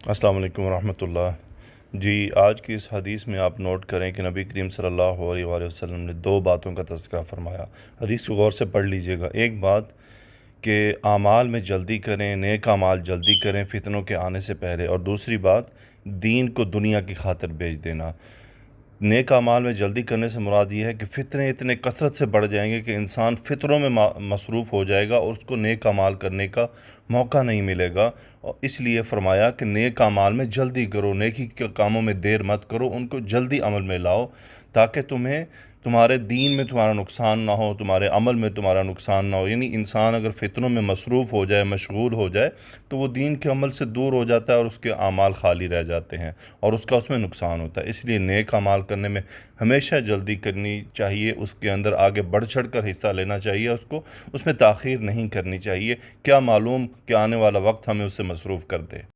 अस्सलाम वालेकुम रहमतुल्लाह। जी, आज की इस हदीस में आप नोट करें कि नबी करीम सल्लल्लाहु अलैहि वसल्लम ने दो बातों का तज़किरा फ़रमाया। हदीस को गौर से पढ़ लीजिएगा। एक बात कि आमाल में जल्दी करें, नेक आमाल जल्दी करें फ़ितनों के आने से पहले, और दूसरी बात दीन को दुनिया की खातिर बेच देना। नेक अमाल में जल्दी करने से मुराद ये है कि फ़ितने इतने कसरत से बढ़ जाएंगे कि इंसान फ़ितरों में मसरूफ़ हो जाएगा और उसको नेक अमाल करने का मौका नहीं मिलेगा। और इसलिए फ़रमाया कि नेक अमाल में जल्दी करो, नेकी के कामों में देर मत करो, उनको जल्दी अमल में लाओ, ताकि तुम्हें तुम्हारे दीन में तुम्हारा नुकसान ना हो, तुम्हारे अमल में तुम्हारा नुकसान ना हो। यानी इंसान अगर फ़ितनों में मसरूफ़ हो जाए, मशगूल हो जाए, तो वो दीन के अमल से दूर हो जाता है और उसके आमाल खाली रह जाते हैं और उसका उसमें नुकसान होता है। इसलिए नेक अमाल करने में हमेशा जल्दी करनी चाहिए, उसके अंदर आगे बढ़ चढ़ कर हिस्सा लेना चाहिए, उसको उसमें ताख़ीर नहीं करनी चाहिए। क्या मालूम कि आने वाला वक्त हमें उससे मसरूफ़ कर दे।